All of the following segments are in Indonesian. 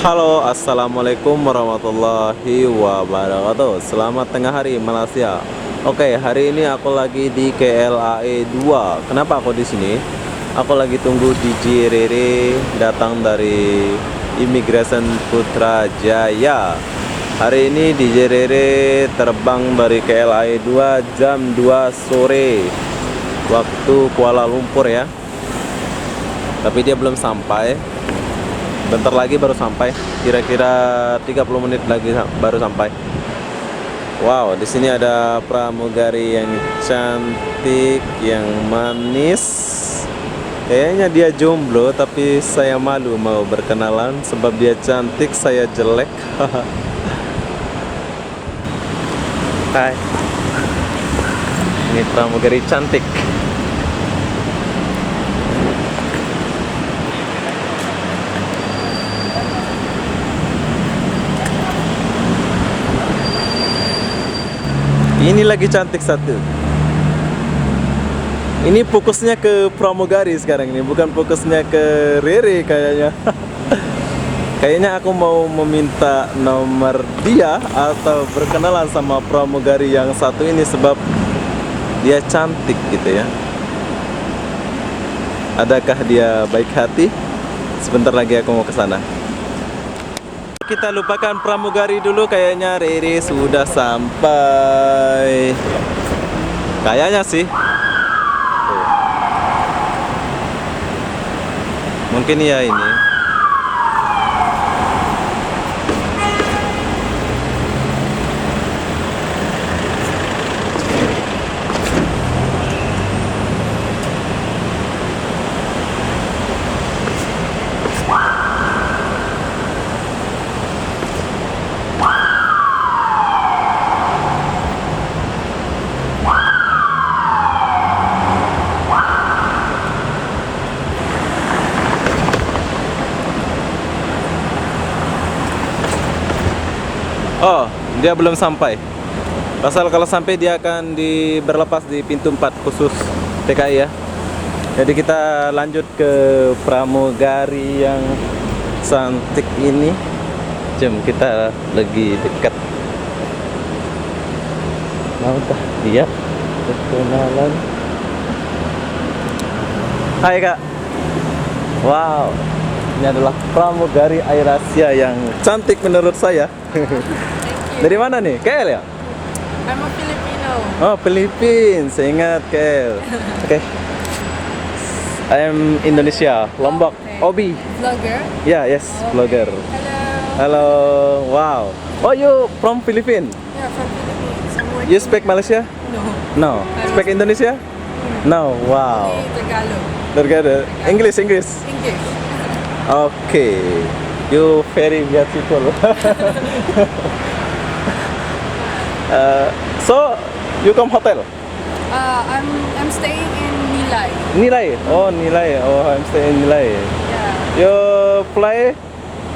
Halo, assalamualaikum warahmatullahi wabarakatuh. Selamat tengah hari Malaysia. Oke, hari ini aku lagi di KLAE 2. Kenapa aku di sini? Aku lagi tunggu DJ Rere datang dari Immigration Putrajaya. Hari ini DJ Rere terbang dari KLAE 2 jam 2 sore waktu Kuala Lumpur ya. Tapi dia belum sampai. Bentar lagi baru sampai, kira-kira 30 menit lagi baru sampai. Wow, di sini ada pramugari yang cantik, yang manis. Kayaknya dia jomblo, tapi saya malu mau berkenalan sebab dia cantik, saya jelek. Hai. Ini pramugari cantik. Ini lagi cantik satu. Ini fokusnya ke pramugari sekarang ini, bukan fokusnya ke Rere kayaknya. Kayaknya aku mau meminta nomor dia atau berkenalan sama pramugari yang satu ini sebab dia cantik gitu ya. Adakah dia baik hati? Sebentar lagi aku mau ke sana. Kita lupakan pramugari dulu, kayaknya Rere sudah sampai. Kayaknya sih. Mungkin ya ini. Oh, dia belum sampai. Pasal kalau sampai dia akan berlepas di pintu 4 khusus TKI ya. Jadi kita lanjut ke pramugari yang cantik ini. Jom, kita lagi dekat. Maukah dia berkenalan? Hai Kak. Wow. Ini adalah pramugari AirAsia yang cantik menurut saya. Dari mana nih? KL ya? I'm a Filipino. Oh, Philippines. Saya ingat KL. Oke. I am Indonesia, Lombok. Okay. Obi. Vlogger? Yeah, yes, vlogger. Hello. Hello. Wow. Oh, you from Philippines? Yeah, from Philippines. I'm working. You speak Malaysia? No. No. Speak Indonesia? No. Wow. Tagalog. Terkadang English. English. Okay. You very beautiful. So you come hotel? I'm staying in Nilai. Nilai. Oh, Nilai. Oh, I'm staying in Nilai. Yeah. You fly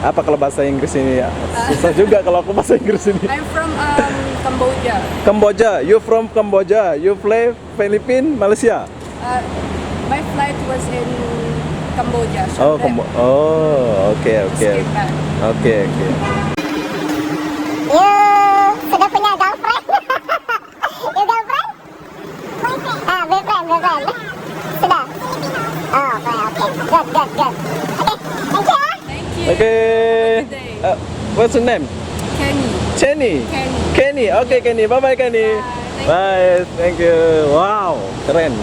apa kalau bahasa Inggris ini? Susah juga kalau aku bahasa Inggris ini. I'm from Cambodia. Cambodia. You from Cambodia. You fly Philippines, Malaysia. My flight was in Cambodia. Oh, okay. Escape back. Okay. You sudah punya girlfriend? You girlfriend? Boyfriend. Boyfriend. Sudah? Oh, okay. Good. Okay, thank you. Thank you. Okay. Have a good day. What's your name? Kenny. Kenny. Okay, Kenny. Bye, Kenny. Bye. Thank you. Wow, keren.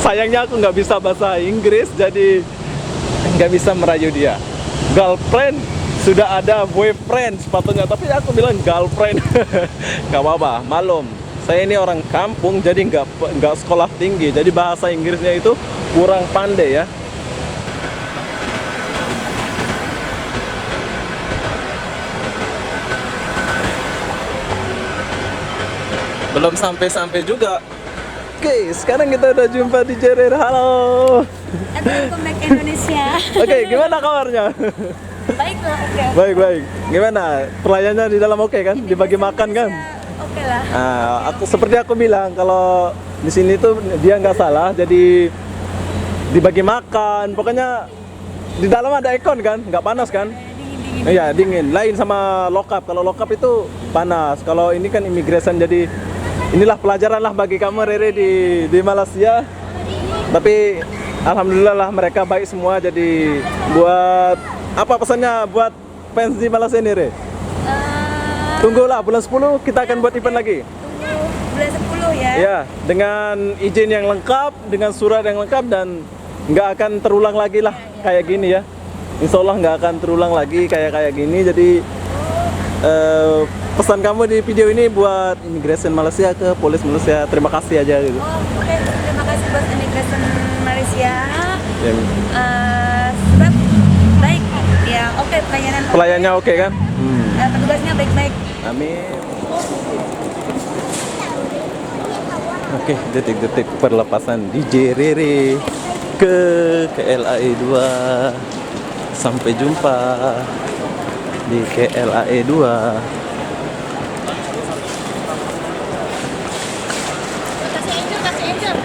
Sayangnya aku nggak bisa bahasa Inggris, jadi nggak bisa merayu dia. Girlfriend sudah ada, boyfriend sepatutnya, tapi aku bilang girlfriend. Nggak apa-apa, malum. Saya ini orang kampung, jadi nggak sekolah tinggi, jadi bahasa Inggrisnya itu kurang pandai ya. Belum sampai juga. Oke, sekarang kita udah jumpa di Jerer. Halo. Welcome back Indonesia. Oke, gimana kabarnya? Baiklah, oke. Baik. Gimana? Pelayannya di dalam oke kan? Dibagi makan kan? Oke lah. Nah, seperti aku bilang, kalau di sini tuh dia nggak salah, jadi dibagi makan. Pokoknya di dalam ada aircon kan, nggak panas kan? Dingin Iya, dingin. Lain sama lokap. Kalau lokap itu panas. Kalau ini kan immigration, jadi inilah pelajaran lah bagi kamu Rere di Malaysia. Tapi alhamdulillah lah mereka baik semua. Jadi buat apa pesannya buat fans di Malaysia ini, Re? Tunggulah bulan 10 kita akan buat event lagi. Tunggu bulan 10 ya. Ya, dengan izin yang lengkap, dengan surat yang lengkap, dan nggak akan terulang lagi lah kayak gini ya. Insya Allah nggak akan terulang lagi kayak gini. Jadi pesan kamu di video ini buat immigration Malaysia ke polis Malaysia, terima kasih aja gitu. Oh, oke. Terima kasih buat immigration Malaysia. Yang Surat baik. Ya, oke, pelayannya oke kan? Petugasnya baik-baik. Amin. Oke, detik-detik perlepasan DJ Rere ke KLAE 2. Sampai jumpa di KLAE 2. Kasih angel.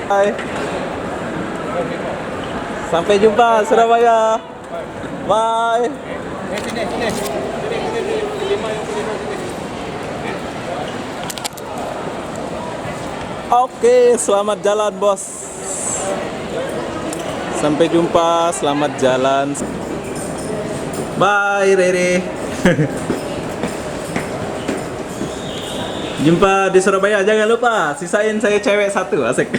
Hai. Sampai jumpa Surabaya. Bye. Oke, selamat jalan bos. Sampai jumpa, selamat jalan. Bye Rere. Jumpa di Surabaya, jangan lupa sisain saya cewek satu, asik.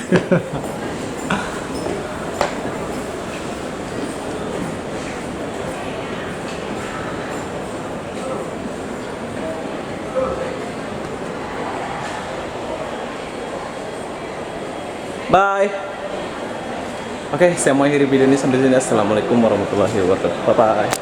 Bye. Oke, saya mau akhiri video ini sampai sini. Assalamualaikum warahmatullahi wabarakatuh. Bye bye.